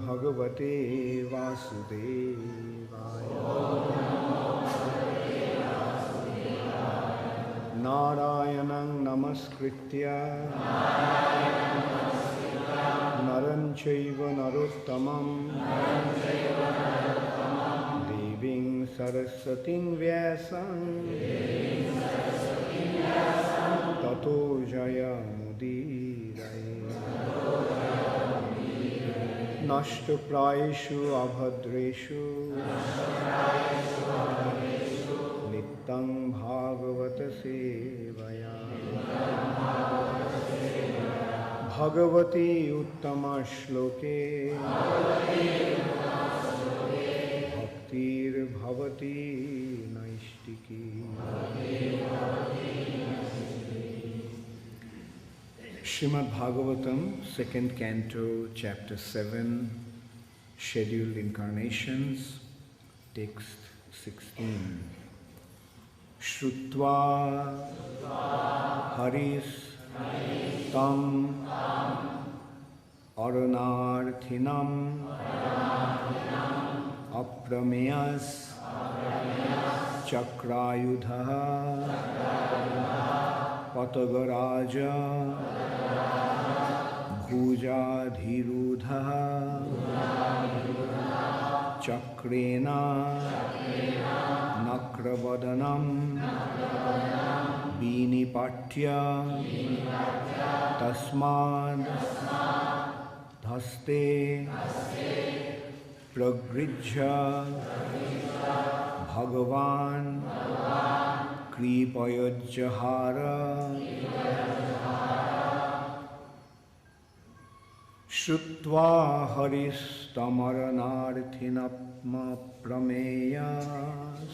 Bhagavate Vasudevaya. Narayanam Namaskritya Naram Chaiva Narottamam Deving Saraswating Vyasam Tato Jaya Mudiraya. Nashta Prayeshu Abhadreshu Nittang Bhagavata Sevaya. Bhagavati Uttama Shloke Bhaktir Bhavati Naishtiki. Srimad Bhagavatam, 2nd Canto, Chapter 7, Scheduled Incarnations, Text 16. Shrutva Haris Tam Aranarthinam Aprameyas Chakrayudha Patagaraja Bhujadhirudha Chakrena Nakravadanam Binipatya Tasmad Dhaste Pragrijha Bhagavan Kripayajahara. Shrutva haris tamaranarthinapma prameyas.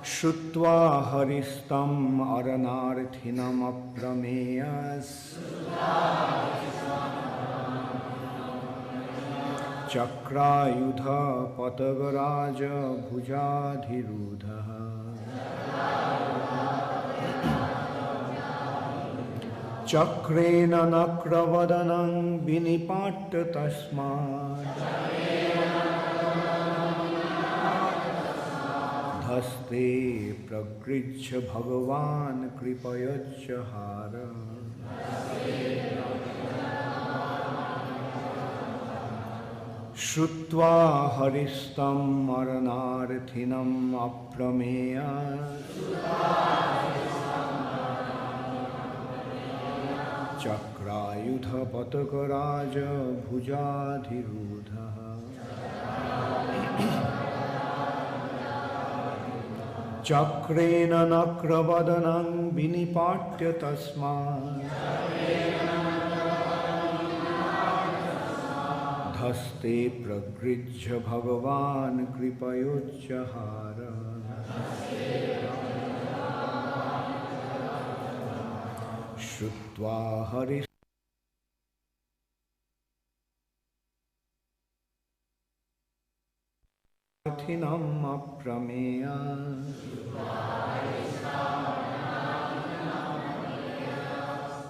Shrutva haristam aranarthinam aprameyas. Chakrayudha patagaraja bhujadhirudha. Chakrena nakravadanam vinipatta tasmad. Dhaste pragrijha bhagavan kripayachahara. Shrutva haristam aranarthinam aprameyas. Chakrayudha patagaraja bhujadhirudha. Chakrena nakravadanam vinipatya tasmad. Dhaste pragrijha bhagavan kripayachahara. Shrutva haris Thinam aprameya.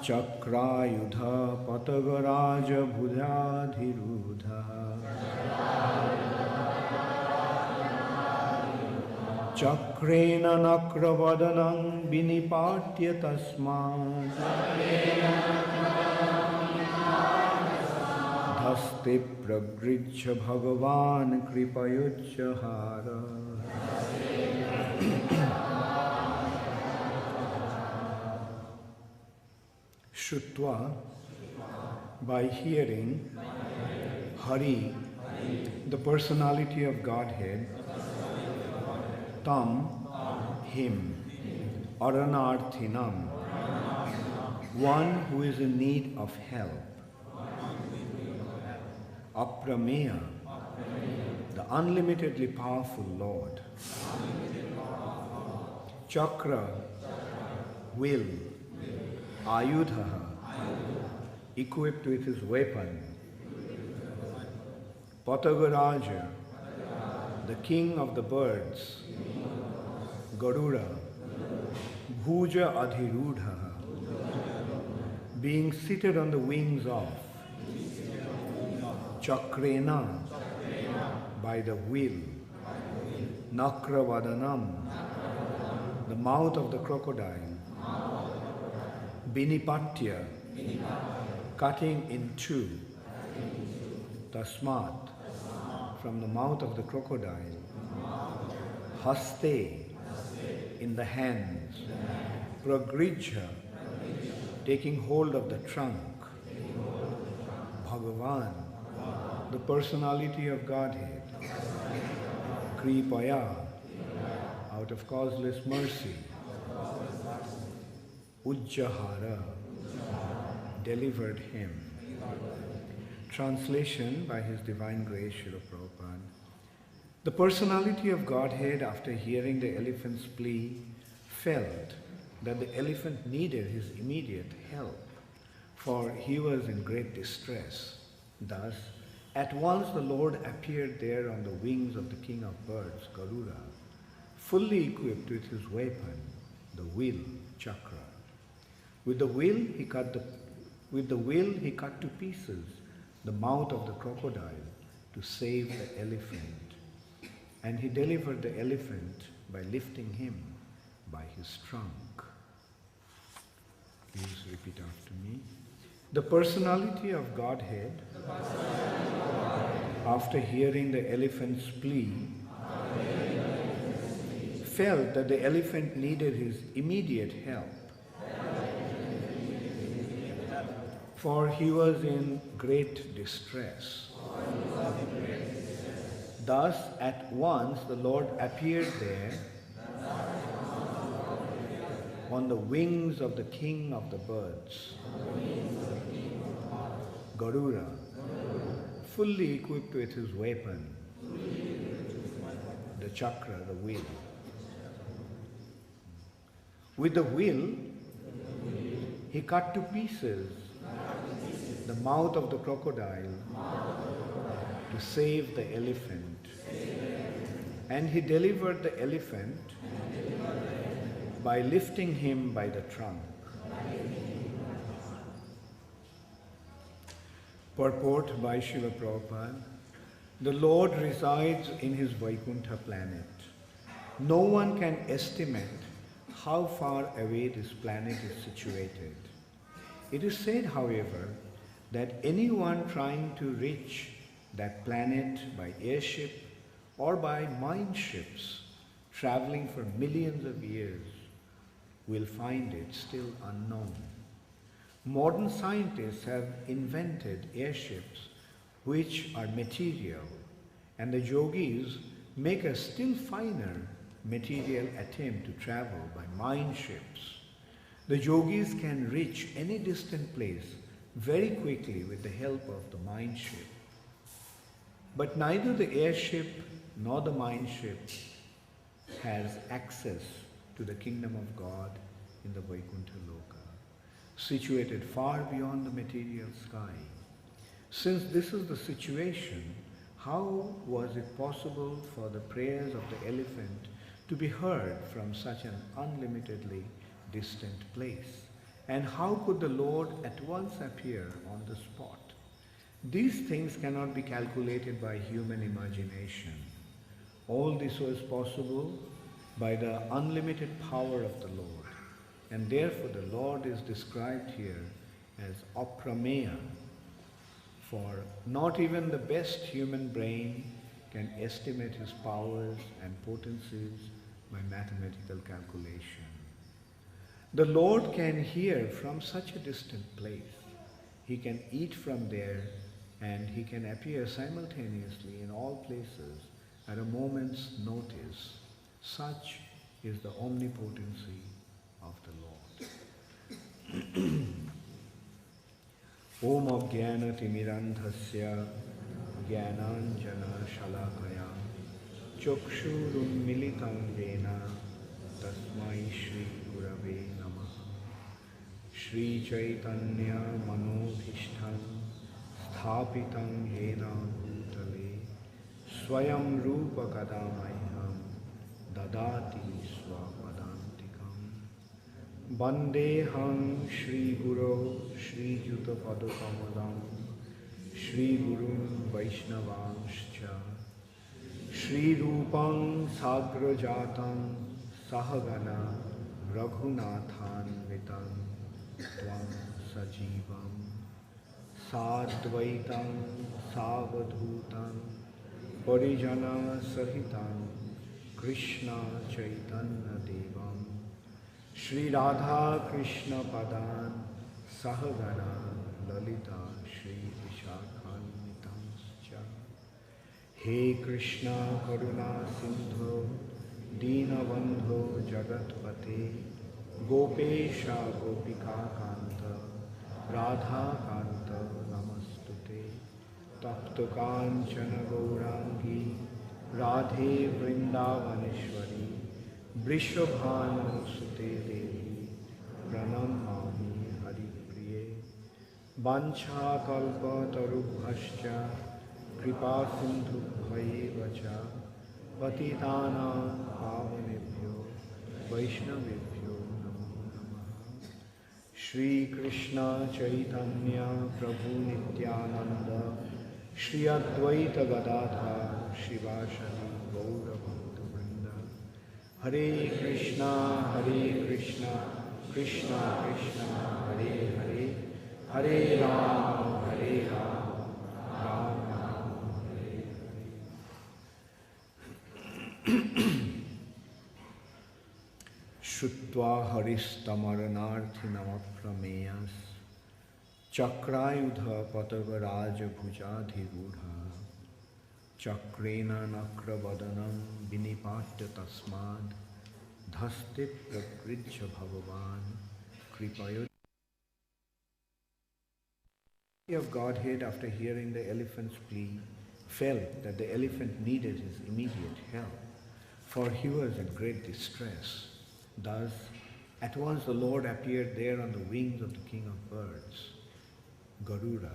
Chakrayudha patagaraja bhujadhirudha. Chakrena nakravadanam vinipatya tasmad. Dhaste pragrijha bhagavan kripayachahara. Shrutva, by hearing Hari, the personality of Godhead, Tam, him, Aranarthinam, one who is in need of help, Aprameya, the unlimitedly powerful Lord, Chakra, will, Ayudha, equipped with his weapon, Patagaraja, the king of the birds, Garuda, Bhuja Adhirudha, being seated on the wings of Chakrena, by the will, Nakravadanam, the mouth of the crocodile, Binipatya, cutting in two, Tasmat, from the mouth of the crocodile, Haste, in the hands, Pragrija, taking hold of the trunk, Bhagavan, the personality of Godhead, Kripaya, out of causeless mercy, Ujjahara, delivered him. Translation by His Divine Grace, Srila Prabhupada. The personality of Godhead, after hearing the elephant's plea, felt that the elephant needed his immediate help, for he was in great distress. Thus, at once the Lord appeared there on the wings of the king of birds, Garuda, fully equipped with his weapon, the will, Chakra. With the will he cut to pieces the mouth of the crocodile to save the elephant, and he delivered the elephant by lifting him by his trunk. Please repeat after me. The personality of Godhead, after hearing the elephant's plea, felt that the elephant needed his immediate help, for he was in great distress. Thus, at once the Lord appeared there on the wings of the king of the birds, Garuda, fully equipped with his weapon, the chakra, the will. With the will, he cut to pieces the mouth of the crocodile to save the elephant, and he delivered the elephant by lifting him by the trunk. Purport by Srila Prabhupada. The Lord resides in his Vaikuntha planet. No one can estimate how far away this planet is situated. It is said, however, that anyone trying to reach that planet by airship or by mine ships, traveling for millions of years, will find it still unknown. Modern scientists have invented airships which are material, and the yogis make a still finer material attempt to travel by mine ships. The yogis can reach any distant place very quickly with the help of the mine ship. But neither the airship nor the mine ship has access to the kingdom of God in the Vaikuntha Loka, situated far beyond the material sky. Since this is the situation, how was it possible for the prayers of the elephant to be heard from such an unlimitedly distant place? And how could the Lord at once appear on the spot? These things cannot be calculated by human imagination. All this was possible by the unlimited power of the Lord. And therefore the Lord is described here as Aprameya, for not even the best human brain can estimate his powers and potencies by mathematical calculation. The Lord can hear from such a distant place. He can eat from there, and he can appear simultaneously in all places at a moment's notice. Such is the omnipotency of the Lord. Om Ajnana Timirandhasya Jnananjana Shalakaya Chakshurun Militam Vena Tasmai Shri Gurave Namah. Shri Chaitanya Manobhishtam Sthapitam Yena Bhutale Swayam Rupa Kadamayam Dadati Swapadantikam Vandeham Shri Guru Shri Juta Padakamalam Shri Gurun Vaishnavanscha Shri Rupam Sagrajatam Sahagana Raghunathan Vitam Tvam Sajivam Sadvaitam Savadhutam Parijana Sahitam Krishna Chaitanya Devam Shri Radha Krishna Padan Sahagana Lalita Shri Vishakhanvitamscha He Krishna Karuna Sindhu Dinabandhu Jagatpate Gopesha Gopika Kanta Radha Kanta Namastute Tapta Kanchana Gaurangi Radhe Vrindavaneshwari Vrishabhanu Sute Devi Pranamami Hari Priye Vancha Kalpa Tarubhascha Kripa Sindhu Bhayevacha Patitana Pavanebhyo Vaishnavebhyo Namo Namaha Shri Krishna Chaitanya Prabhu Nityananda Shri Advaita Gadadhar Shivashani Gaura Bhakta Vrinda Hare Krishna Krishna Krishna Hare Hare Hare Rama Hare Rama Rama Rama Hare Hare Shutva Haristamarnarthinam Aprameyas Chakrayudha Patavaraja Bhujadhirudha Chakrena Nakravadanam Vinipatya Tasmad Dhastip Prakridja Bhagavan Kripayod of Godhead, after hearing the elephant's plea, felt that the elephant needed his immediate help, for he was in great distress. Thus, at once the Lord appeared there on the wings of the king of birds, Garuda,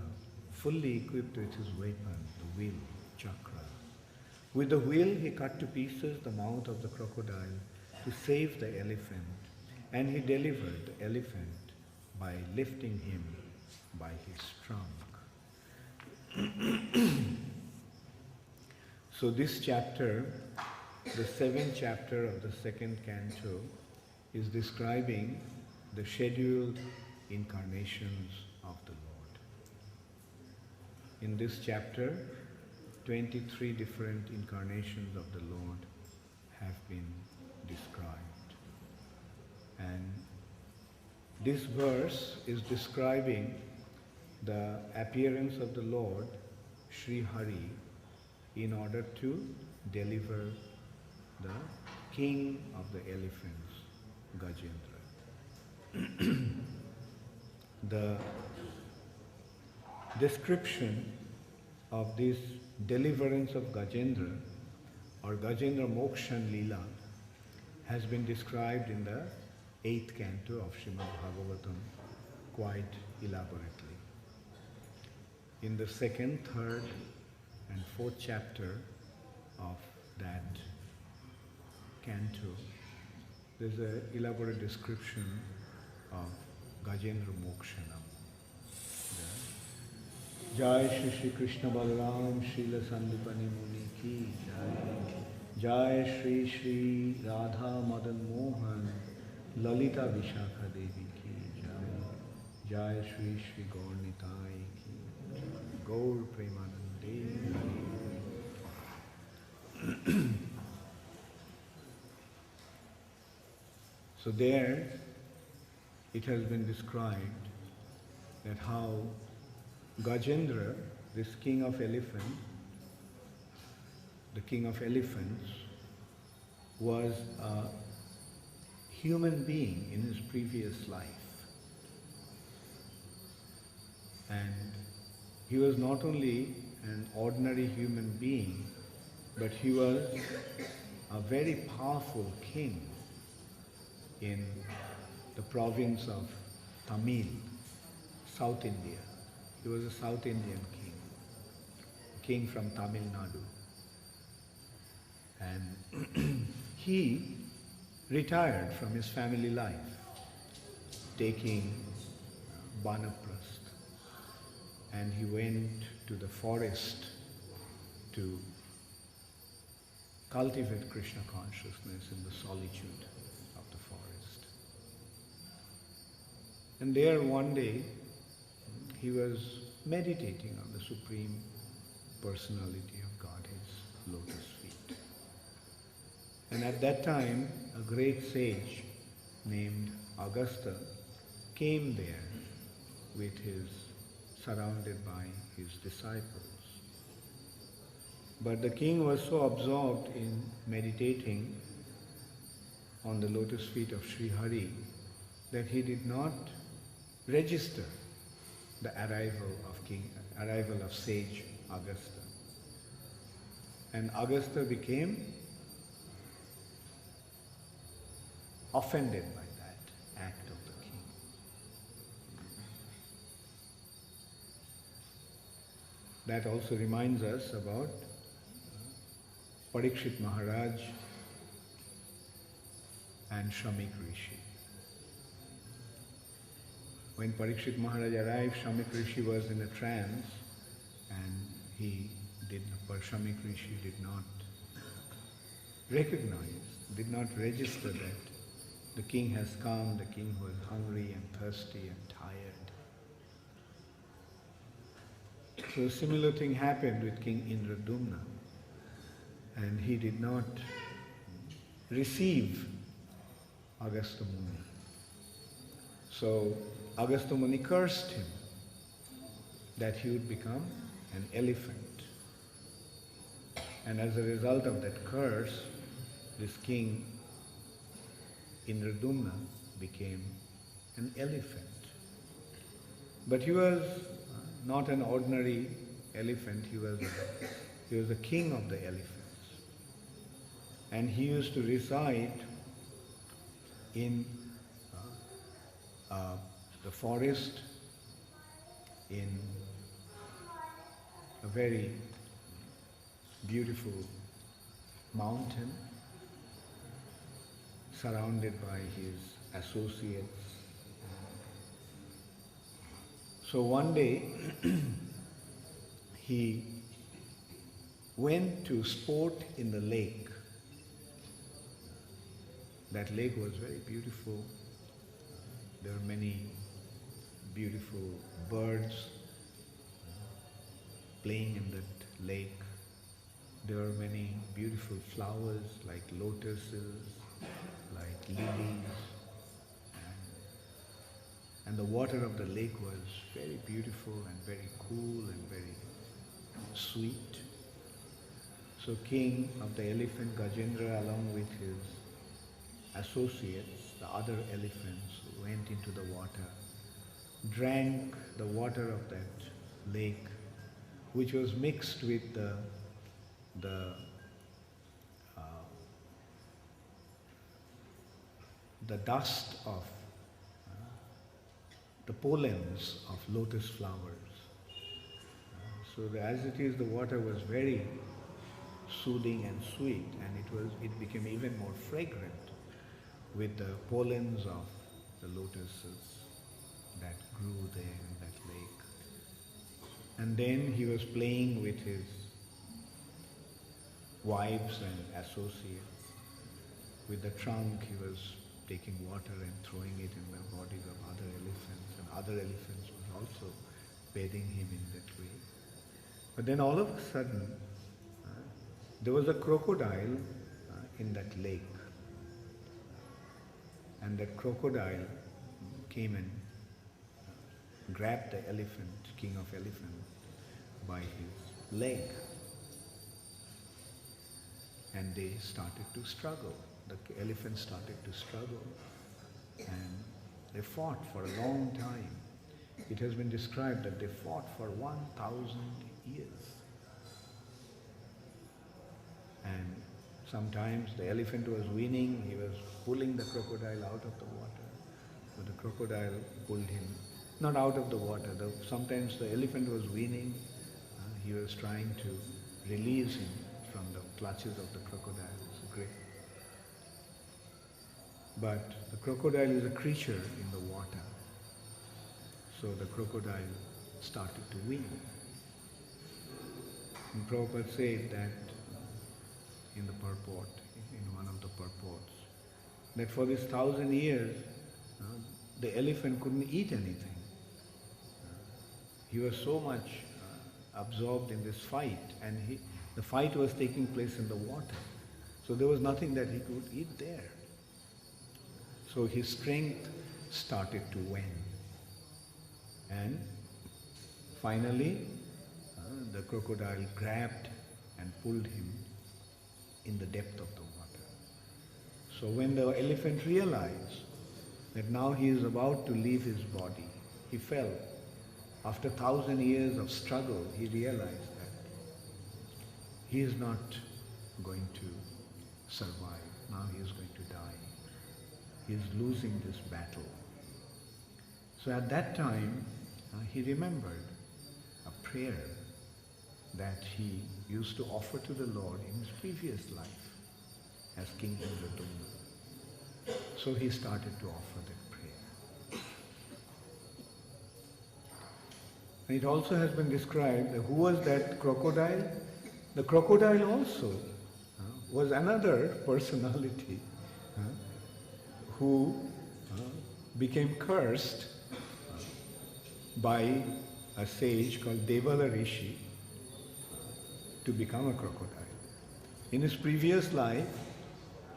fully equipped with his weapon, the wheel, Chakra. With the wheel he cut to pieces the mouth of the crocodile to save the elephant, and he delivered the elephant by lifting him by his trunk. So this chapter, the 7th chapter of the 2nd canto, is describing the scheduled incarnations of the Lord. In this chapter, 23 different incarnations of the Lord have been described. And this verse is describing the appearance of the Lord, Sri Hari, in order to deliver the king of the elephants, Gajendra. The description of this deliverance of Gajendra, or Gajendra Mokshan Leela, has been described in the 8th canto of Srimad Bhagavatam quite elaborately. In the 2nd, 3rd and 4th chapter of that canto, there's an elaborate description of Gajendra Mokshanam. Jai Shri Shri Krishna Balaram Srila Sandipani Muni Ki Jai. Jai Shri Shri Radha Madan Mohan Lalita Vishakha Devi Ki Jai. Jai Shri Shri Gaur Nitai Ki. Gaur Premanande. So there it has been described that how Gajendra, this king of elephants, the king of elephants, was a human being in his previous life. And he was not only an ordinary human being, but he was a very powerful king in the province of Tamil, South India. He was a South Indian king, a king from Tamil Nadu. And he retired from his family life taking Banaprasth, and he went to the forest to cultivate Krishna consciousness in the solitude of the forest. And there one day he was meditating on the Supreme Personality of Godhead's lotus feet. And at that time, a great sage named Agastya came there surrounded by his disciples. But the king was so absorbed in meditating on the lotus feet of Sri Hari that he did not register the arrival of sage Agastya. And Agastya became offended by that act of the king. That also reminds us about Parikshit Maharaj and Shamik Rishi. When Parikshit Maharaj arrived, Shamik Rishi was in a trance, and Shamik Rishi did not recognize, did not register that the king has come, the king was hungry and thirsty and tired. So a similar thing happened with King Indradumna, and he did not receive Agastya Muni. So Agastya Muni cursed him that he would become an elephant. And as a result of that curse, this king Indradumna became an elephant. But he was not an ordinary elephant, he was the king of the elephants. And he used to reside in the forest in a very beautiful mountain surrounded by his associates. So one day he went to sport in the lake. That lake was very beautiful. There were many beautiful birds playing in that lake. There were many beautiful flowers like lotuses, like lilies. And the water of the lake was very beautiful and very cool and very sweet. So King of the elephant Gajendra, along with his associates, the other elephants, went into the water, drank the water of that lake, which was mixed with the dust of the pollens of lotus flowers. So as it is, the water was very soothing and sweet, and it became even more fragrant with the pollens of the lotuses that grew there in that lake. And then he was playing with his wives and associates. With the trunk he was taking water and throwing it in the bodies of other elephants, and other elephants were also bathing him in that way. But then all of a sudden, there was a crocodile in that lake. And that crocodile came and grabbed the elephant, king of elephants, by his leg. And they started to struggle. The elephant started to struggle, and they fought for a long time. It has been described that they fought for 1,000 years. And sometimes the elephant was winning, he was pulling the crocodile out of the water. So the crocodile pulled him, not out of the water. Sometimes the elephant was winning, he was trying to release him from the clutches of the crocodile. It's great. But the crocodile is a creature in the water. So the crocodile started to win. And Prabhupada said that in the purport, in one of the purports, that for this 1,000 years, the elephant couldn't eat anything. He was so much absorbed in this fight, and the fight was taking place in the water. So there was nothing that he could eat there. So his strength started to wane. And finally, the crocodile grabbed and pulled him in the depth of the water. So when the elephant realized that now he is about to leave his body, he fell. After 1,000 years of struggle, he realized that he is not going to survive. Now he is going to die. He is losing this battle. So at that time, he remembered a prayer that he used to offer to the Lord in his previous life as King Indradumna. So he started to offer that prayer. And it also has been described that who was that crocodile? The crocodile also was another personality who became cursed by a sage called Devala Rishi to become a crocodile. In his previous life,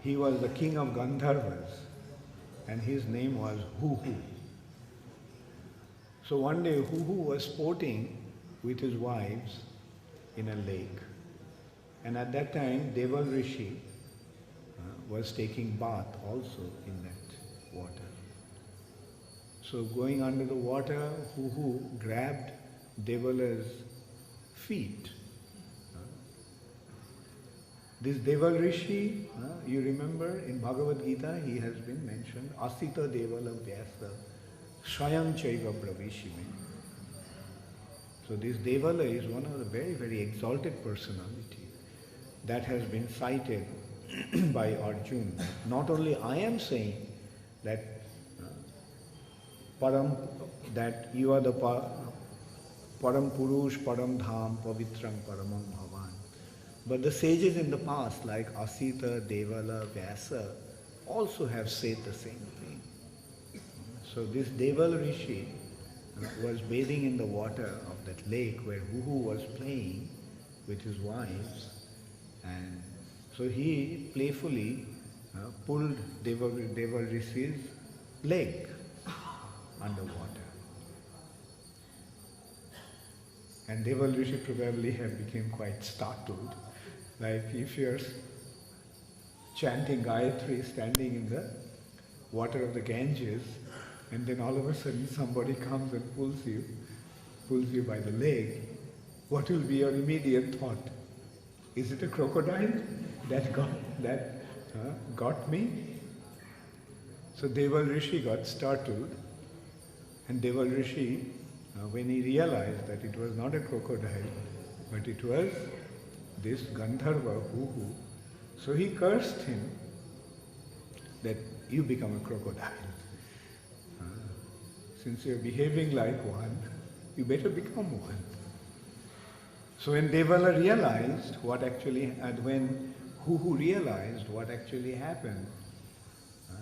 he was the king of Gandharvas, and his name was Huhu. So one day Huhu was sporting with his wives in a lake, and at that time Deval Rishi was taking bath also in that water. So going under the water, Huhu grabbed Devala's feet. This Deval Rishi, you remember in Bhagavad Gita, he has been mentioned, Asita Devala Vyasa Swayam Chaiva Bravishime. So this Devala is one of the very, very exalted personality that has been cited by Arjuna. Not only I am saying that that you are the Param Purush, Param Dham, Pavitram, Paramam Bhavan. But the sages in the past like Asita, Devala, Vyasa also have said the same thing. So this Deval Rishi was bathing in the water of that lake where Huhu was playing with his wives, and so he playfully pulled Deval Rishi's leg underwater. And Deval Rishi probably have become quite startled. Like if you're chanting Gayatri standing in the water of the Ganges, and then all of a sudden somebody comes and pulls you by the leg, what will be your immediate thought? Is it a crocodile that got me? So Deval Rishi got startled, and Deval Rishi, when he realized that it was not a crocodile, but it was this Gandharva Huhu, so he cursed him that you become a crocodile. Since you're behaving like one, you better become one. So when Devala realized what actually, and when Huhu realized what actually happened,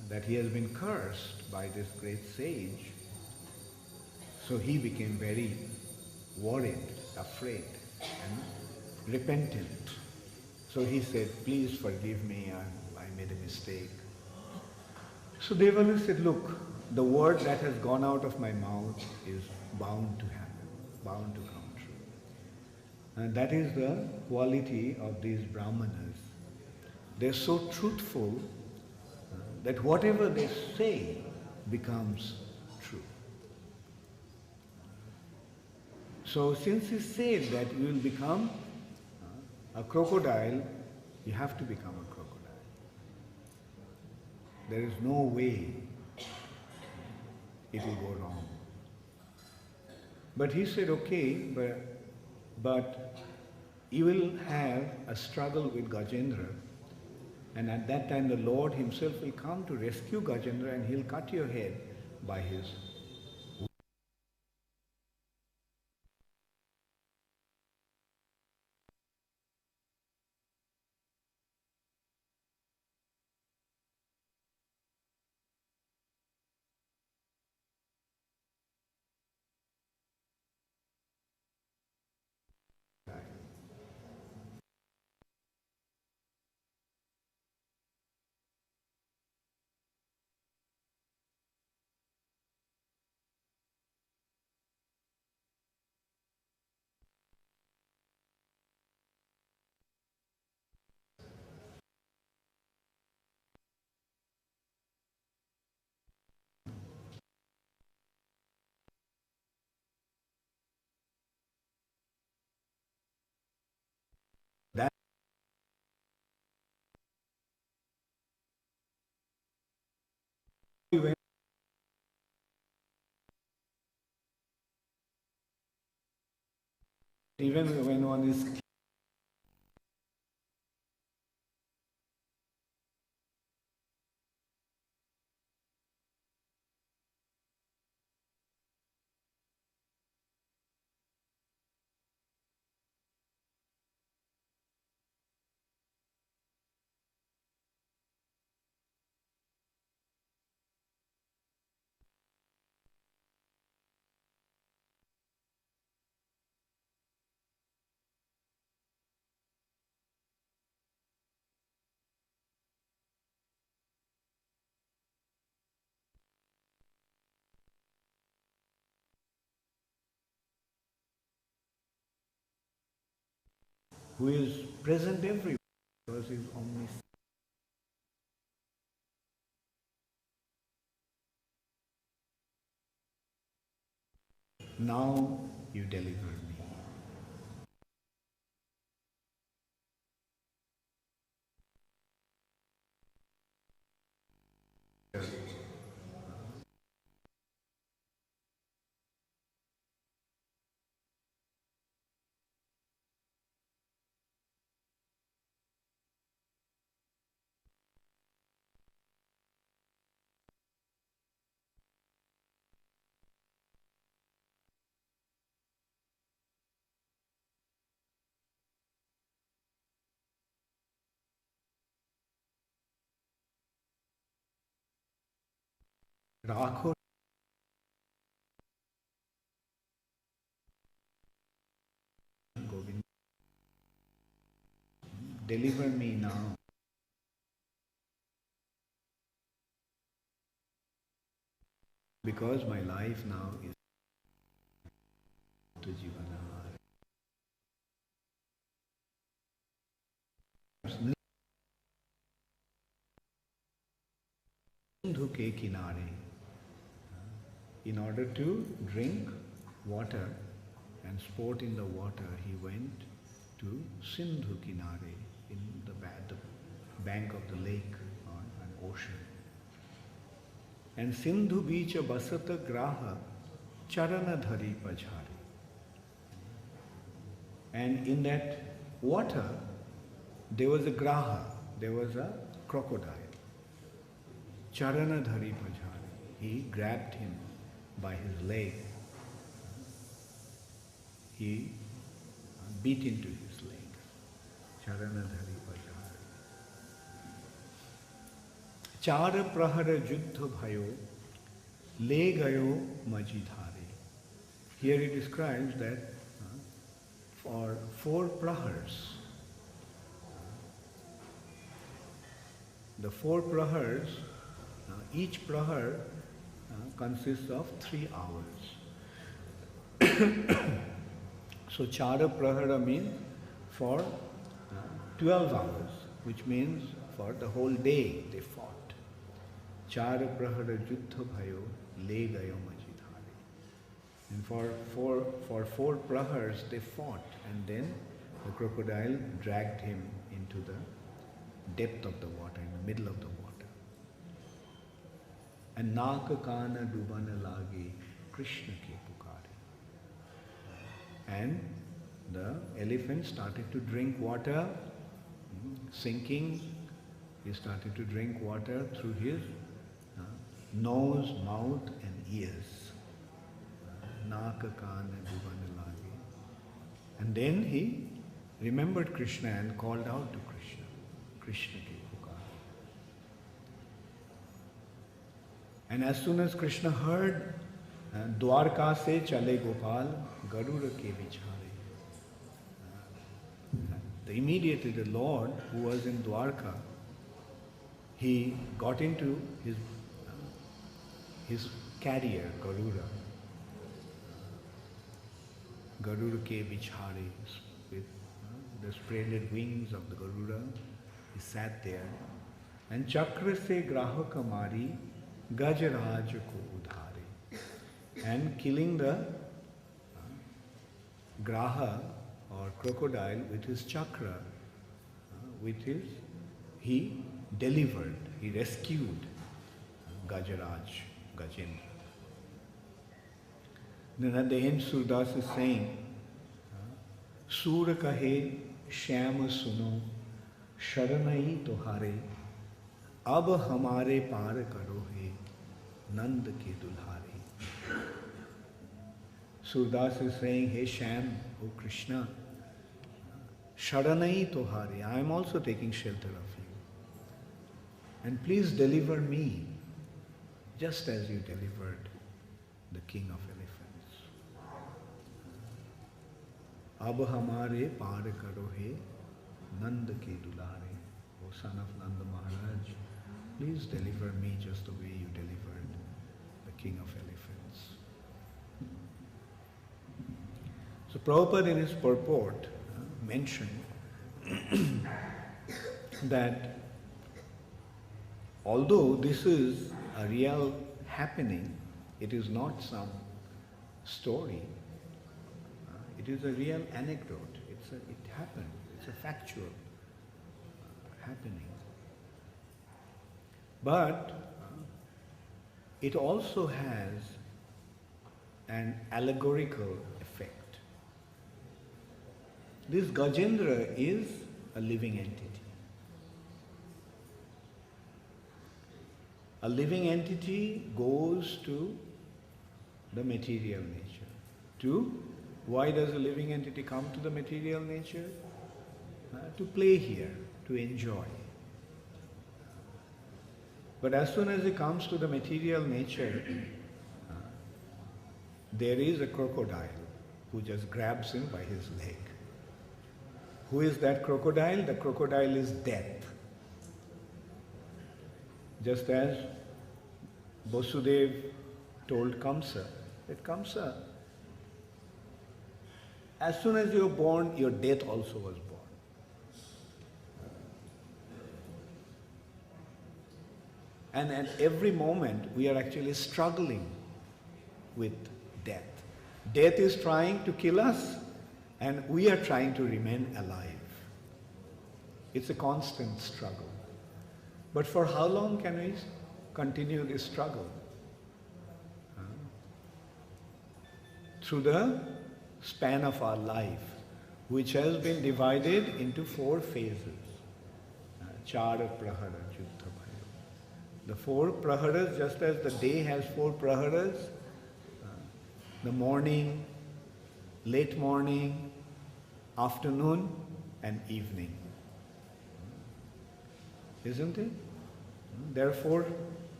that he has been cursed by this great sage, so he became very worried, afraid, and repentant. So he said, please forgive me, I made a mistake. So Devala said, look, the word that has gone out of my mouth is bound to happen, bound to come true. And that is the quality of these Brahmanas. They're so truthful that whatever they say becomes true. So since he said that you will become a crocodile, you have to become a crocodile. There is no way it will go wrong. But he said, okay, but you will have a struggle with Gajendra, and at that time the Lord himself will come to rescue Gajendra, and he'll cut your head by his Even when one is who is present everywhere because he is omniscient. Now you deliver me. Rakho Govind, deliver me now. Because my life now is to Jivanahar. Sindhu ke kinare. In order to drink water and sport in the water, he went to Sindhu Kinare, in the bank of the lake or an ocean. And Sindhu Beecha Basata Graha Charana Dhari Pachari. And in that water, there was a graha, there was a crocodile. Charana Dhari Pachari. He grabbed him by his leg. He beat into his leg. Charana Dhari Pachari. Chara Prahara Juddha Bhayo Le Gayo Majidhare. Here it describes that for 4 prahars, the 4 prahars, each prahar consists of 3 hours. So Chara Prahara means for 12 hours, which means for the whole day they fought. Chara Prahara Juddha Bhayo Le Gayo Majidhare. And for 4 prahars they fought, and then the crocodile dragged him into the depth of the water, in the middle of the water. And Naka Kana Dubana Lage Krishna ke pukare. And the elephant started to drink water, sinking. He started to drink water through his nose, mouth and ears. Naka Kana Dubana Lage. And then he remembered Krishna and called out to Krishna. Krishna ke pukare. And as soon as Krishna heard, Dwarka se chale Gopal, Garuda ke bichare. Immediately the Lord, who was in Dwarka, he got into his carrier, Garuda. Garuda ke bichare, with the spreaded wings of the Garuda. He sat there. And Chakra se grahaka mari, Gajaraj ko udhare. And killing the graha or crocodile with his chakra, he delivered, he rescued Gajaraj, Gajendra. Then at the end, Surdas is saying, Sura kahe Shyam suno, Sharanai tohare, ab hamare par karo hai, Nand ke dulhare. Surdas is saying, hey Shyam, O Krishna, Sharanai tohare, I am also taking shelter of you. And please deliver me, just as you delivered the king of elephants. Ab hamare paar karo hai, Nand ke dulare. O son of Nanda Maharaj, please deliver me just the way you delivered the king of elephants. So Prabhupada in his purport mentioned that although this is a real happening, it is not some story. It is a real anecdote. It happened. It's a factual happening. But it also has an allegorical effect. This Gajendra is a living entity. A living entity goes to the material nature. Why does a living entity come to the material nature? To play here, to enjoy. But as soon as it comes to the material nature, there is a crocodile who just grabs him by his leg. Who is that crocodile? The crocodile is death. Just as Vasudev told Kamsa, that Kamsa, as soon as you were born, your death also was born. And at every moment, we are actually struggling with death. Death is trying to kill us, and we are trying to remain alive. It's a constant struggle. But for how long can we continue this struggle? Through the span of our life, which has been divided into 4 phases. Chara prahara juddha bhayo. The 4 praharas, just as the day has 4 praharas, the morning, late morning, afternoon and evening. Isn't it? There are 4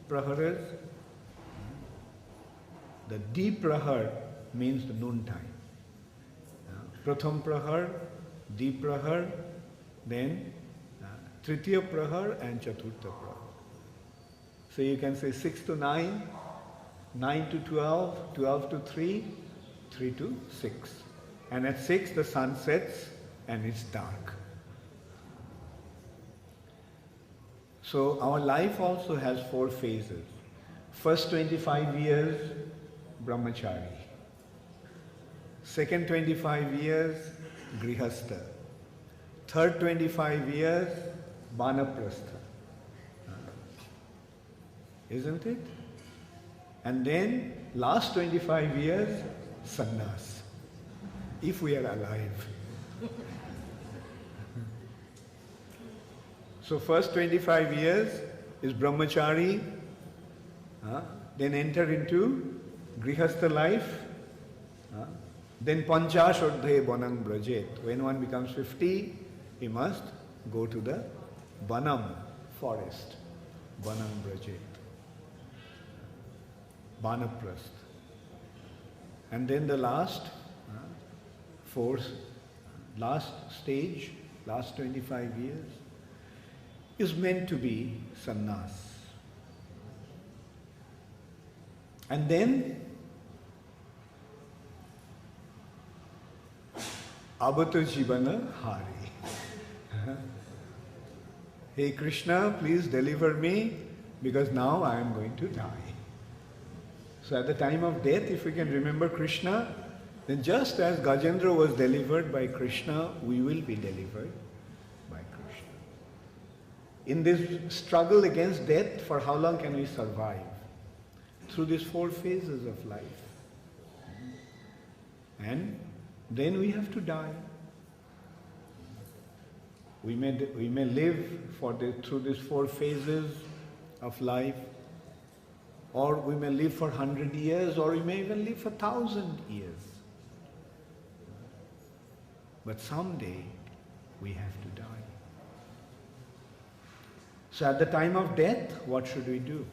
praharas. The deep prahar means the noon time. Pratham prahar, deep prahar, then tritiya prahar and chaturtha prahar. So you can say 6 to 9, 9 to 12, 12 to 3, 3 to 6. And at 6 the sun sets and it's dark. So our life also has 4 phases. First 25 years, brahmachari. Second 25 years, grihastha. Third 25 years, vanaprastha. Isn't it? And then last 25 years, sannyas. If we are alive. So first 25 years is brahmachari, then enter into grihastha life, then panchashodhe vanam brajet. When one becomes 50, he must go to the vanam, forest, vanam brajet, vanaprastha. And then the last last stage, last 25 years, is meant to be sannyas. And then abata jivana hari. Hey Krishna, please deliver me because now I am going to die. So at the time of death, if we can remember Krishna, then just as Gajendra was delivered by Krishna, we will be delivered by Krishna. In this struggle against death, for how long can we survive? through these 4 phases of life. And then we have to die. We may live through these 4 phases of life, or we may live for 100 years, or we may even live for 1,000 years. But someday we have to die. So at the time of death, what should we do?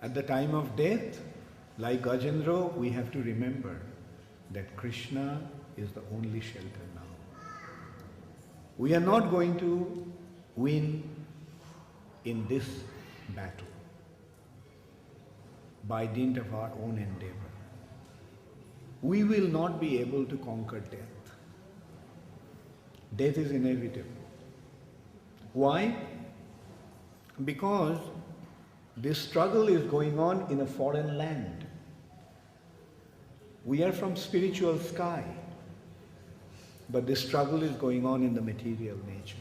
At the time of death, like Gajendra, we have to remember that Krishna is the only shelter now. We are not going to win in this battle by dint of our own endeavor. We will not be able to conquer death. Death is inevitable. Why? Because this struggle is going on in a foreign land. We are from spiritual sky, but this struggle is going on in the material nature.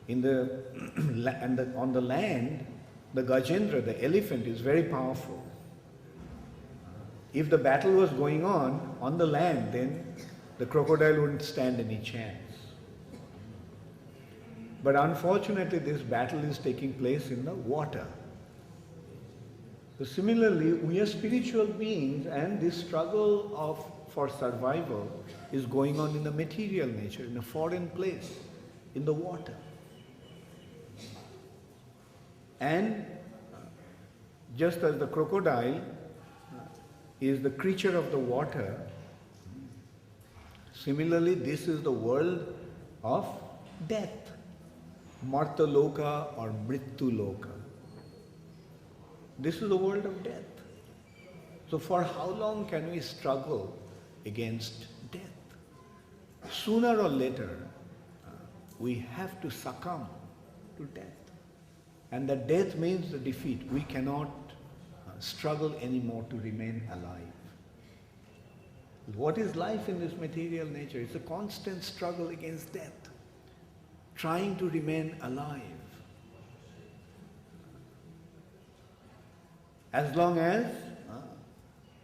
On the land, the Gajendra, the elephant, is very powerful. If the battle was going on the land, then the crocodile wouldn't stand any chance. But unfortunately, this battle is taking place in the water. So similarly, we are spiritual beings, and this struggle for survival is going on in the material nature, in a foreign place, in the water. And just as the crocodile is the creature of the water, similarly, this is the world of death. Marta Loka or Mrityu Loka. This is the world of death. So for how long can we struggle against death? Sooner or later, we have to succumb to death. And that death means the defeat. We cannot struggle anymore to remain alive. What is life in this material nature? It's a constant struggle against death, trying to remain alive. As long as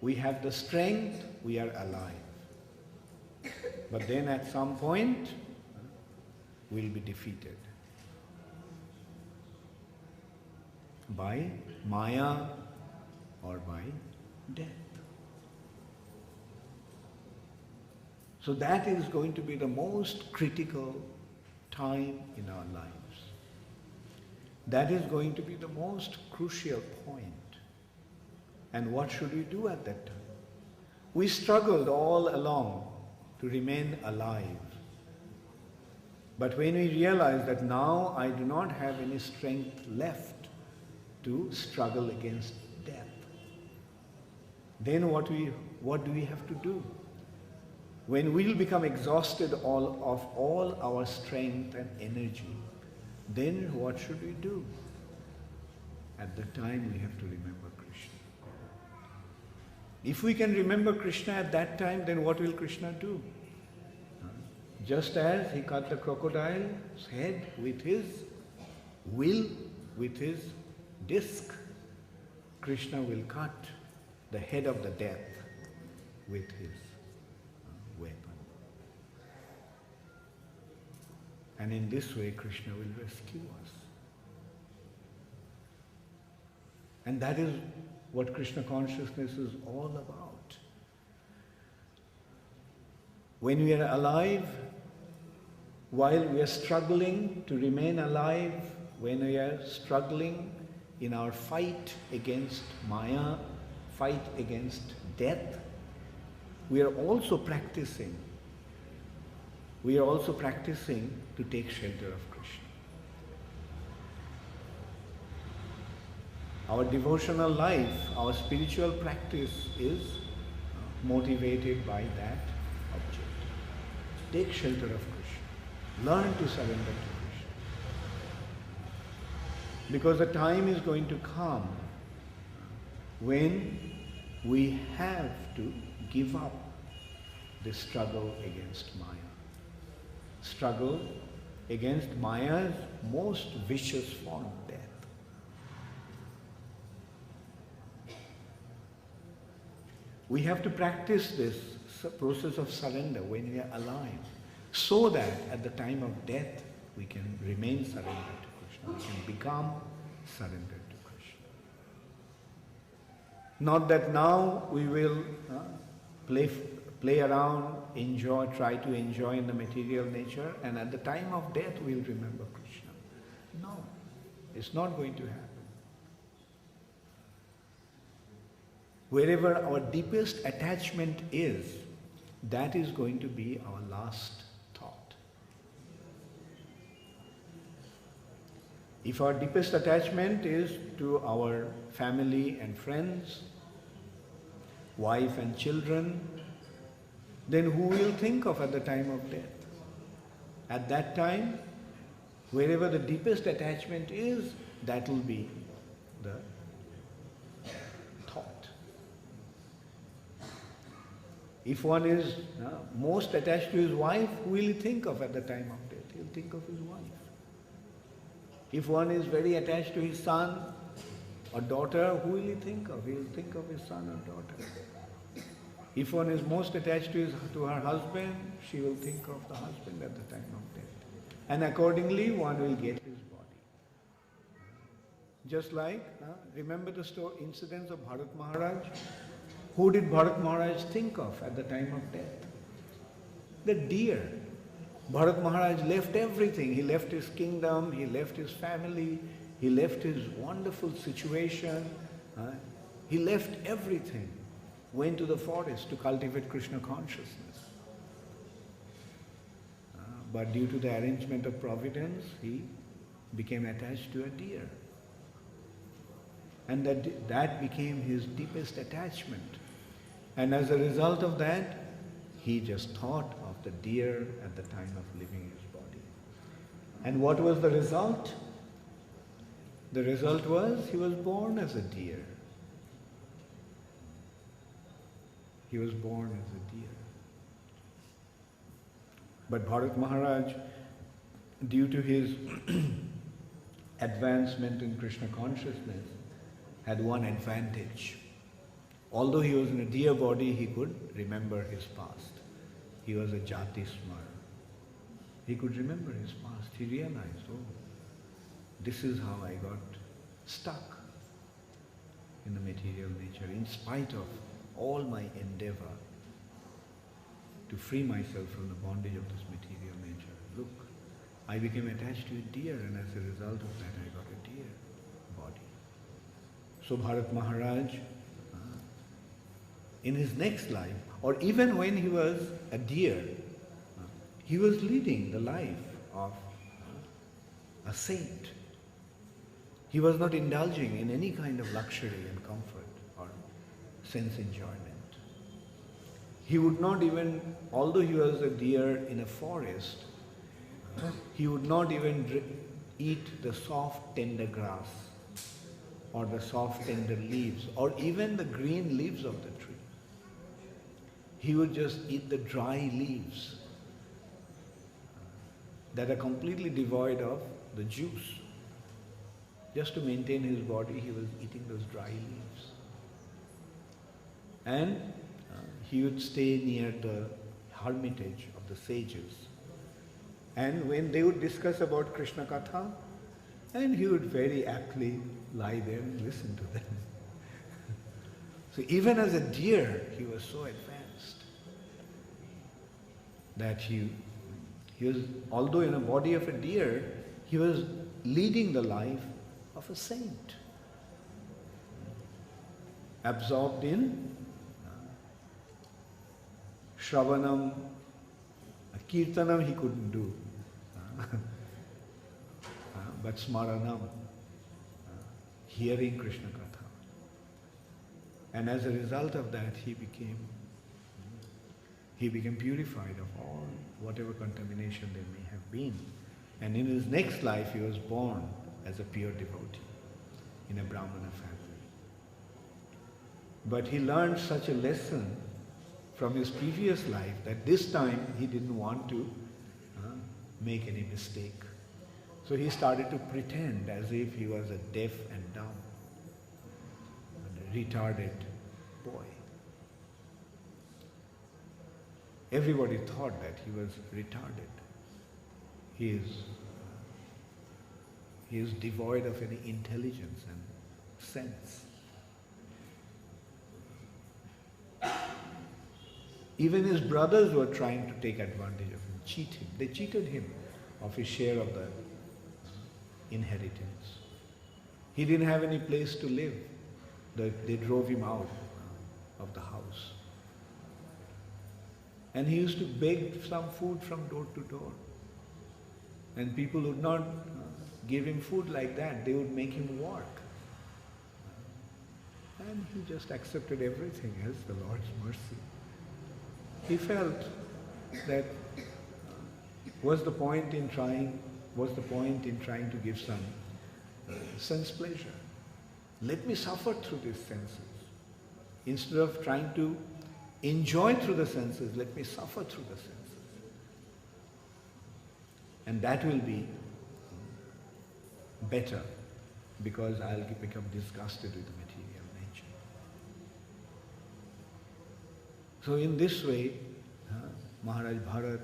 we have the strength, we are alive. But then at some point, we'll be defeated by Maya or by death. So that is going to be the most critical time in our lives. That is going to be the most crucial point. And what should we do at that time? We struggled all along to remain alive. But when we realize that now I do not have any strength left to struggle against death, then what do we have to do? When we will become exhausted of all our strength and energy, then what should we do? At the time we have to remember Krishna. If we can remember Krishna at that time, then what will Krishna do? Just as he cut the crocodile's head with his will, with his disc, Krishna will cut the head of the death with his weapon. And in this way, Krishna will rescue us. And that is what Krishna consciousness is all about. When we are alive, while we are struggling to remain alive, when we are struggling in our fight against Maya, fight against death, we are also practicing. We are also practicing to take shelter of Krishna. Our devotional life, our spiritual practice is motivated by that object. Take shelter of Krishna. Learn to surrender to Krishna. Because the time is going to come when we have to give up this struggle against Maya. Struggle against Maya's most vicious form, death. We have to practice this process of surrender when we are alive, so that at the time of death we can remain surrendered to Krishna, we can become surrendered to Krishna. Not that now we will play around, enjoy, try to enjoy in the material nature, and at the time of death we'll remember Krishna. No, it's not going to happen. Wherever our deepest attachment is, that is going to be our last thought. If our deepest attachment is to our family and friends, wife and children, then who will think of at the time of death? At that time, wherever the deepest attachment is, that will be the thought. If one is most attached to his wife, who will he think of at the time of death? He will think of his wife. If one is very attached to his son or daughter, who will he think of? He will think of his son or daughter. If one is most attached to her husband, she will think of the husband at the time of death. And accordingly, one will get his body. Just like, remember the incidents of Bharat Maharaj? Who did Bharat Maharaj think of at the time of death? The deer. Bharat Maharaj left everything. He left his kingdom, he left his family, he left his wonderful situation. He left everything. Went to the forest to cultivate Krishna consciousness. But due to the arrangement of providence, he became attached to a deer. And that became his deepest attachment. And as a result of that, he just thought of the deer at the time of leaving his body. And what was the result? The result was he was born as a deer. He was born as a deer. But Bharat Maharaj, due to his advancement in Krishna consciousness, had one advantage. Although he was in a deer body, he could remember his past. He was a jati smara. He could remember his past. He realized, oh, this is how I got stuck in the material nature, in spite of all my endeavor to free myself from the bondage of this material nature. Look, I became attached to a deer, and as a result of that I got a deer body. So Bharat Maharaj, in his next life, or even when he was a deer, he was leading the life of a saint. He was not indulging in any kind of luxury and comfort or sense enjoyment. He would not even, although he was a deer in a forest, he would not even eat the soft tender grass or the soft tender leaves or even the green leaves of the tree. He would just eat the dry leaves that are completely devoid of the juice. Just to maintain his body, he was eating those dry leaves. And he would stay near the hermitage of the sages. And when they would discuss about Krishna Katha, and he would very aptly lie there and listen to them. So even as a deer, he was so advanced that he was, although in a body of a deer, he was leading the life of a saint, absorbed in Shravanam, Kirtanam he couldn't do, but Smaranam, hearing Krishna Katha. And as a result of that, he became purified of all, whatever contamination there may have been. And in his next life, he was born as a pure devotee in a Brahmana family. But he learned such a lesson from his previous life that this time he didn't want to make any mistake. So he started to pretend as if he was a deaf and dumb, and a retarded boy. Everybody thought that he was retarded. He is devoid of any intelligence and sense. Even his brothers were trying to take advantage of him, cheat him. They cheated him of his share of the inheritance. He didn't have any place to live. They drove him out of the house. And he used to beg some food from door to door. And people would not give him food like that. They would make him work. And he just accepted everything as the Lord's mercy. He felt that was the point in trying to give some sense pleasure. Let me suffer through these senses. Instead of trying to enjoy through the senses, let me suffer through the senses. And that will be better, because I'll become disgusted with the material nature. So in this way, Maharaj Bharat,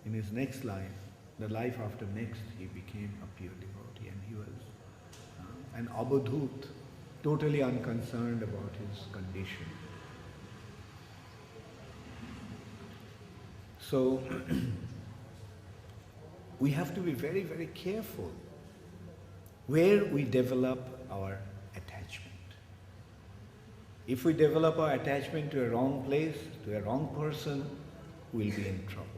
in his next life, the life after next, he became a pure devotee, and he was an abadhut, totally unconcerned about his condition. So we have to be very, very careful where we develop our attachment. If we develop our attachment to a wrong place, to a wrong person, we'll be in trouble.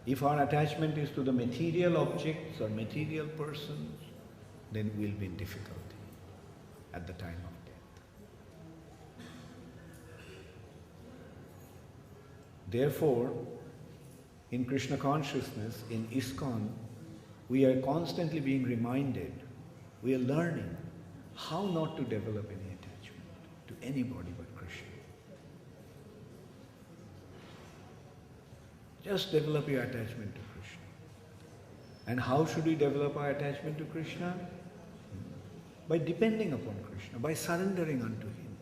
If our attachment is to the material objects or material persons, then we'll be in difficulty at the time of death. Therefore, in Krishna consciousness, in ISKCON, we are constantly being reminded, we are learning how not to develop any attachment to anybody but Krishna. Just develop your attachment to Krishna. And how should we develop our attachment to Krishna? By depending upon Krishna, by surrendering unto Him.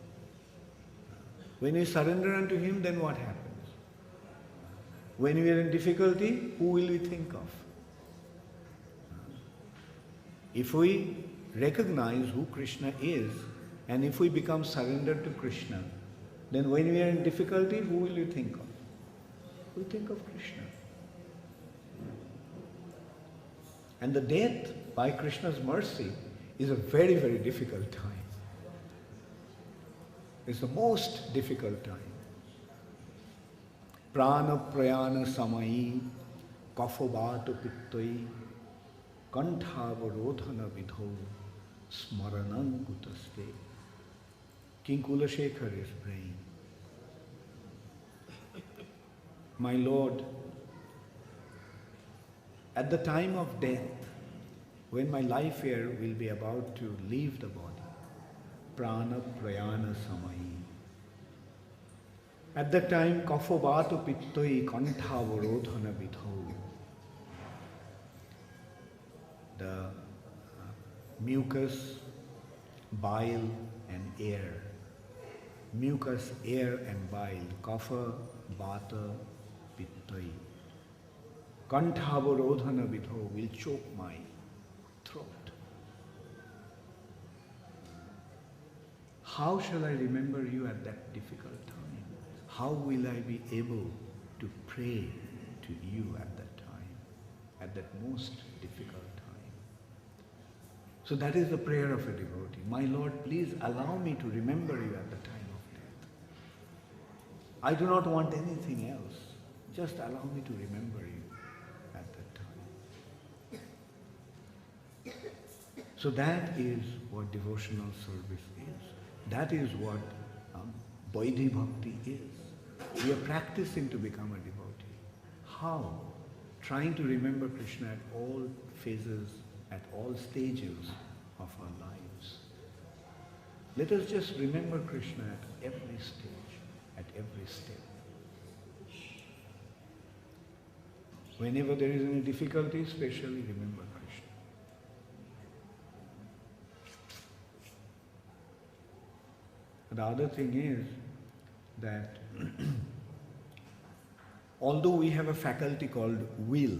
When we surrender unto Him, then what happens? When we are in difficulty, who will we think of? If we recognize who Krishna is, and if we become surrendered to Krishna, then when we are in difficulty, who will you think of? We think of Krishna. And the death, by Krishna's mercy, is a very, very difficult time. It's the most difficult time. Prana prayana samayi kafobata pittoi kantavarodhana vidho smaranam kutaste. King Kulashekar is praying, my Lord, at the time of death, when my life here will be about to leave the body, prana prayana samayi. At that time, kafobatu pittoi kantavarodhana vidho. The mucus, bile and air. Mucus, air and bile. Kapha, vata, pittoi. Kantavarodhana vidho will choke my throat. How shall I remember you at that difficult time? How will I be able to pray to you at that time, at that most difficult time? So that is the prayer of a devotee. My Lord, please allow me to remember you at the time of death. I do not want anything else. Just allow me to remember you at that time. So that is what devotional service is. That is what Vaidhi Bhakti is. We are practicing to become a devotee. How? Trying to remember Krishna at all phases, at all stages of our lives. Let us just remember Krishna at every stage, at every step. Whenever there is any difficulty, especially remember Krishna. The other thing is that although we have a faculty called will,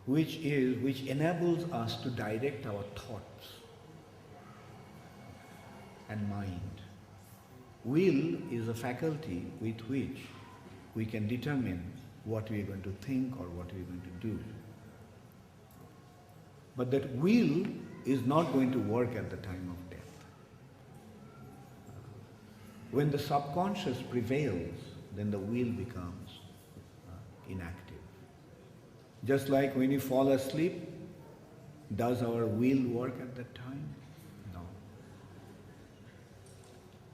which enables us to direct our thoughts and mind. Will is a faculty with which we can determine what we are going to think or what we are going to do. But that will is not going to work at the time of death. When the subconscious prevails, then the will becomes inactive. Just like when you fall asleep, does our will work at that time? No.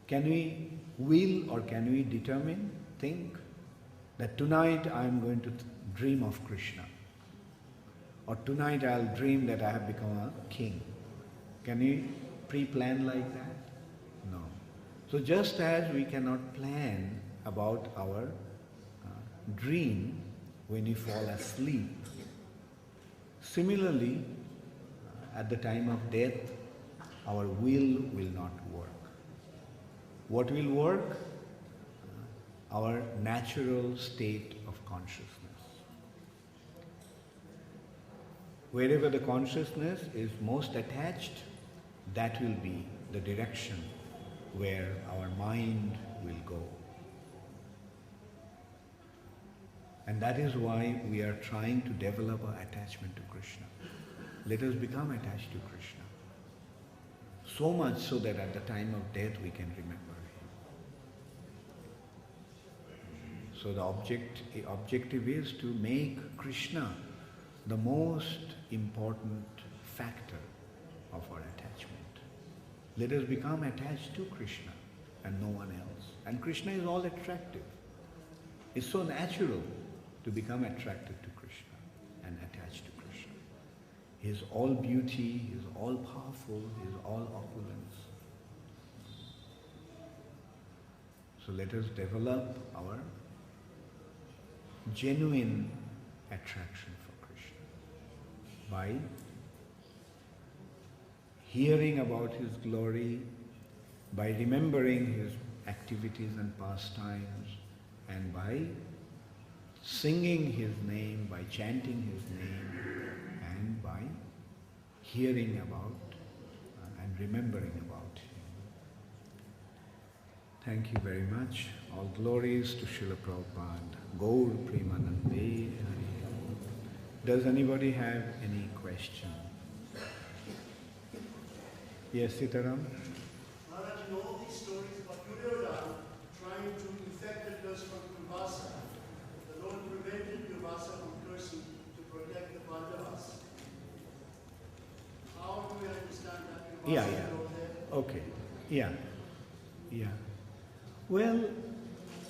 Can we will or can we determine, think that tonight I am going to dream of Krishna, or tonight I'll dream that I have become a king? Can we pre-plan like that? No. So just as we cannot plan about our dream when we fall asleep, similarly, at the time of death, our will not work. What will work? Our natural state of consciousness. Wherever the consciousness is most attached, that will be the direction where our mind will go. And that is why we are trying to develop our attachment to Krishna. Let us become attached to Krishna. So much so that at the time of death we can remember Him. So the objective is to make Krishna the most important factor of our attachment. Let us become attached to Krishna and no one else. And Krishna is all attractive. It's so natural to become attracted to Krishna and attached to Krishna. He is all beauty, He is all powerful, He is all opulence. So let us develop our genuine attraction for Krishna by hearing about His glory, by remembering His activities and pastimes, and by singing His name, by chanting His name, and by hearing about and remembering about Him. Thank you very much. All glories to Srila Prabhupada. Gaur Premanande. Does anybody have any question? Yes, Sitaram? Maharaj, in all these stories about Duryodhana trying to infect the curse from Durvasa, the Lord prevented Durvasa from cursing to protect the Pandavas. How do we understand that? Yeah. Okay. Yeah. Well,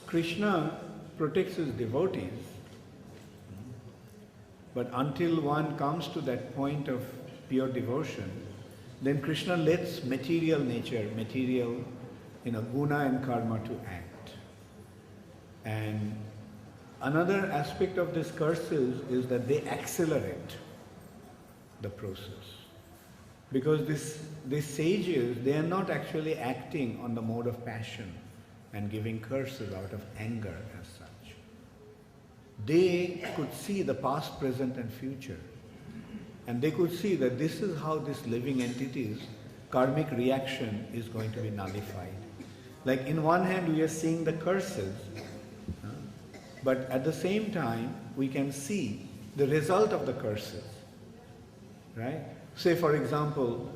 Krishna protects his devotees, but until one comes to that point of pure devotion, then Krishna lets material nature, guna and karma to act. And another aspect of these curses is that they accelerate the process. Because these sages, they are not actually acting on the mode of passion and giving curses out of anger as such. They could see the past, present and future. And they could see that this is how this living entity's karmic reaction is going to be nullified. Like in one hand we are seeing the curses, but at the same time we can see the result of the curses. Right? Say for example,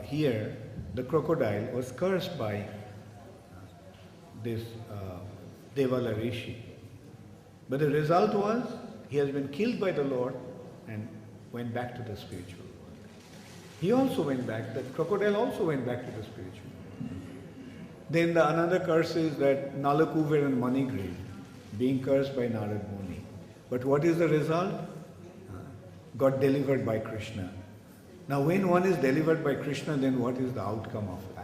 here the crocodile was cursed by this Devala Rishi. But the result was he has been killed by the Lord and went back to the spiritual world. He also went back, the crocodile also went back to the spiritual world. Then another curse is that Nalakuver and Manigriv being cursed by Narad Muni. But what is the result? Got delivered by Krishna. Now when one is delivered by Krishna, then what is the outcome of that?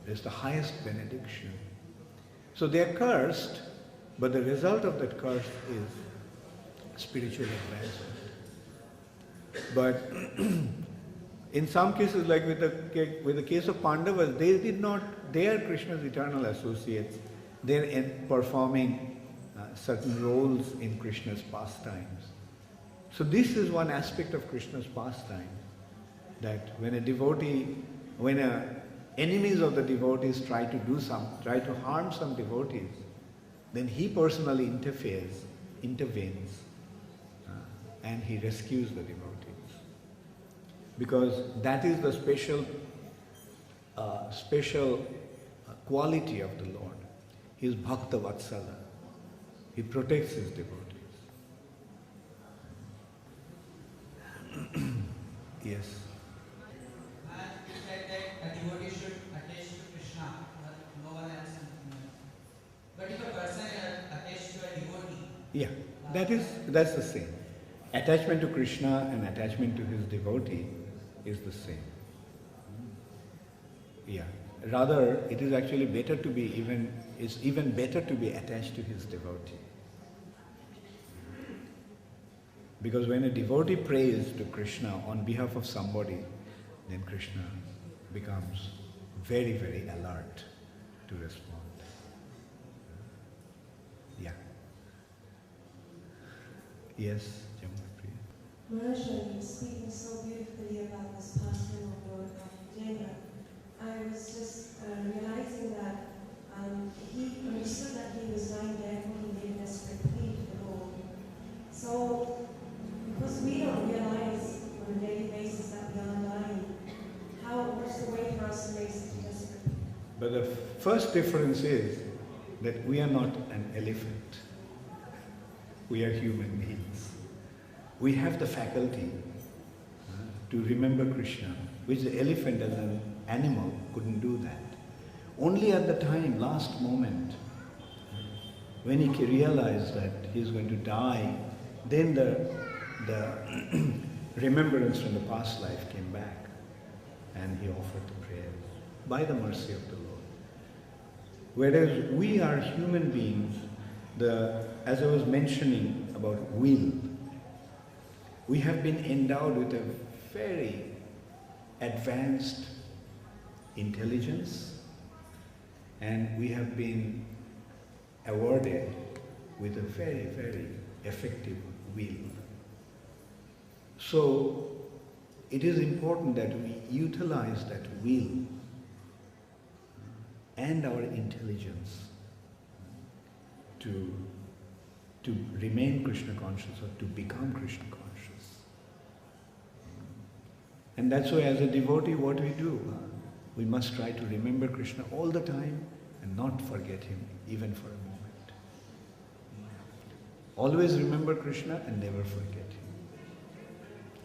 It's the highest benediction. So they are cursed, But the result of that curse is spiritual advancement. But in some cases, like with the case of Pandavas, they are Krishna's eternal associates. They're performing certain roles in Krishna's pastimes. So this is one aspect of Krishna's pastime, that when enemies of the devotees try to harm some devotees, then he personally intervenes, and he rescues the devotees. Because that is the special quality of the Lord. He is Bhakta Vatsala. He protects his devotees. Yes. You said that a devotee should attach to Krishna, no one else. But if a person is attached to a devotee, Yeah, that's the same. Attachment to Krishna and attachment to his devotee is the same. Yeah. Rather, it is actually better to be even better to be attached to his devotee. Because when a devotee prays to Krishna on behalf of somebody, then Krishna becomes very, very alert to respond. Yeah. Yes, Jamuna Priya. Maharaj, you speaking so beautifully about this pastime of Lord Jayendra. I was just realizing that he understood that he was lying there when he made a desperate plea to the Lord. So, because we don't realize on a daily basis that we are dying, what's the way for us to make such a desperate plea? But the first difference is that we are not an elephant. We are human beings. We have the faculty to remember Krishna, which the elephant as an animal couldn't do that. Only at the time, last moment, when he realized that he is going to die, then the remembrance from the past life came back and he offered the prayers by the mercy of the Lord. Whereas we are human beings, as I was mentioning about will, we have been endowed with a very advanced intelligence, and we have been awarded with a very, very effective will. So it is important that we utilize that will and our intelligence to remain Krishna conscious or to become Krishna conscious. And that's why as a devotee what we do, we must try to remember Krishna all the time and not forget him even for a moment. Always remember Krishna and never forget him.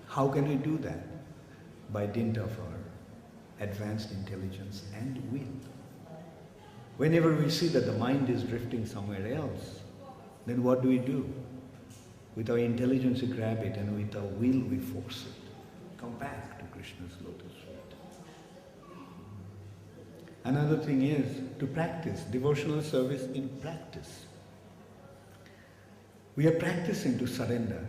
How can we do that? By dint of our advanced intelligence and will. Whenever we see that the mind is drifting somewhere else, then what do? With our intelligence we grab it, and with our will we force it. Come back to Krishna's lotus feet. Another thing is to practice devotional service in practice. We are practicing to surrender.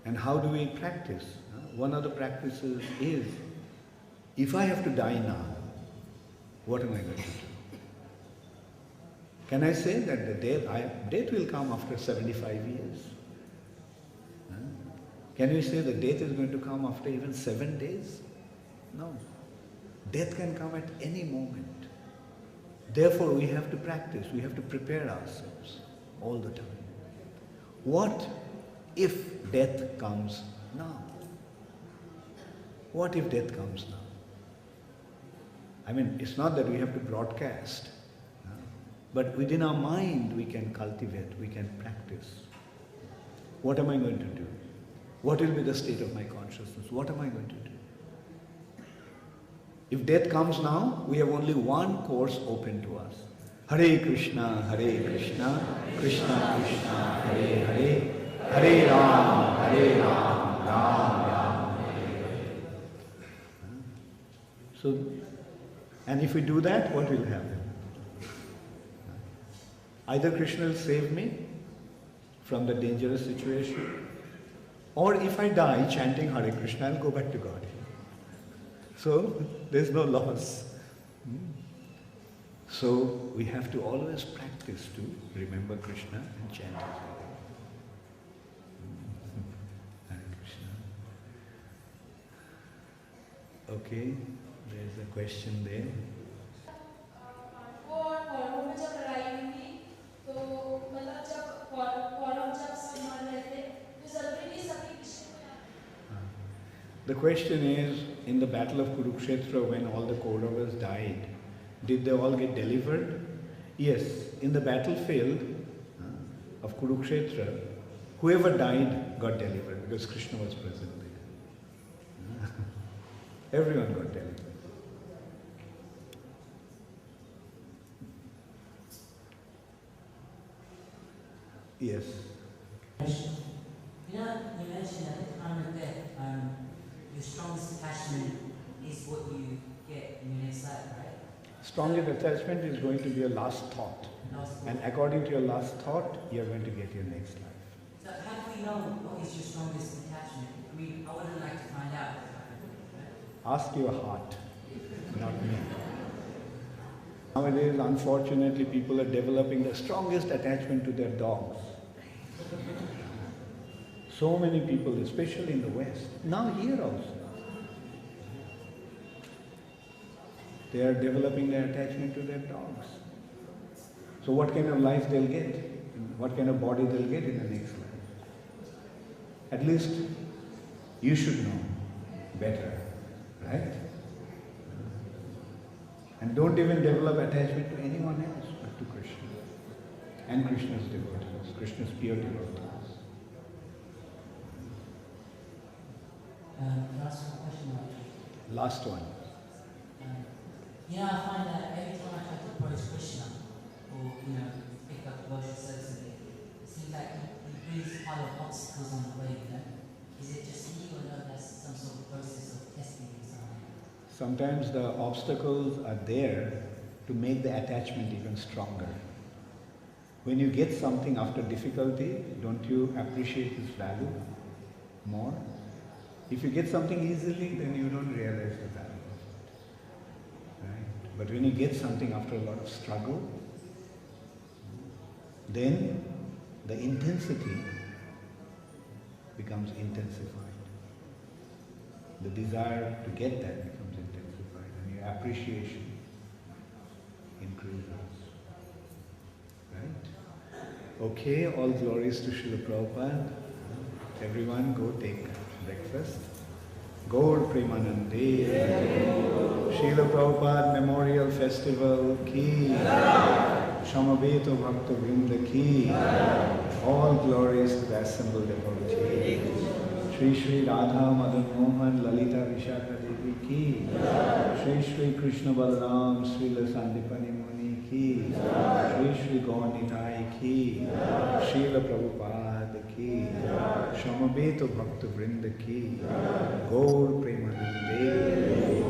And how do we practice? One of the practices is, if I have to die now, what am I going to do? Can I say that the death will come after 75 years? Can we say that death is going to come after even 7 days? No. Death can come at any moment. Therefore, we have to practice, we have to prepare ourselves all the time. What if death comes now? What if death comes now? I mean, it's not that we have to broadcast, but within our mind we can cultivate, we can practice. What am I going to do? What will be the state of my consciousness? What am I going to do? If death comes now, we have only one course open to us. Hare Krishna, Krishna Krishna, Hare Hare, Hare Ram, Ram, Hare Hare. So, and if we do that, what will happen? Either Krishna will save me from the dangerous situation, or if I die chanting Hare Krishna, I'll go back to God. So there's no loss. So we have to always practice to remember Krishna and chant His name. Hare Krishna. Okay, there's a question there. The question is, in the battle of Kurukshetra, when all the Kauravas died, did they all get delivered? Yes, in the battlefield of Kurukshetra, whoever died got delivered because Krishna was present there. Everyone got delivered. Yes. You know, you mentioned at the time of death, your strongest attachment is what you get in your next life, right? Strongest attachment is going to be your last thought. And according to your last thought, you are going to get your next life. So how do we know what is your strongest attachment? I mean, I would like to find out. Ask your heart, not me. Nowadays, unfortunately, people are developing the strongest attachment to their dogs. So many people, especially in the West, now here also, they are developing their attachment to their dogs. So what kind of life they'll get? What kind of body they'll get in the next life? At least you should know better, right? And don't even develop attachment to anyone else but to Krishna and Krishna's devotees, Krishna's pure devotees. Last question. Last one. You know, I find that every time I try to approach Krishna, or pick up devotional service again, it seems like he brings a lot of obstacles on the way. Is it just me, or no? That's some sort of process of testing or something? Sometimes the obstacles are there to make the attachment even stronger. When you get something after difficulty, don't you appreciate its value more? If you get something easily, then you don't realize the value of it. Right? But when you get something after a lot of struggle, then the intensity becomes intensified. The desire to get that becomes intensified, and your appreciation increases. Right? Okay, all glories to Srila Prabhupada. Everyone go take breakfast. Gaur Premanande. Srila Prabhupada Memorial Festival ki. Shamabeto Bhakta Vrinda ki. All glories to the assembled devotees. Shri Shri Radha Madan Mohan Lalita Vishakha Devi ki. Shri Shri Krishna Balaram Srila Sandipani Muni ki. Shri Shri Gaur Nitai ki. Srila Prabhupada ki. Shamabeto Bhakta Vrinda ki. Gaur Premanande.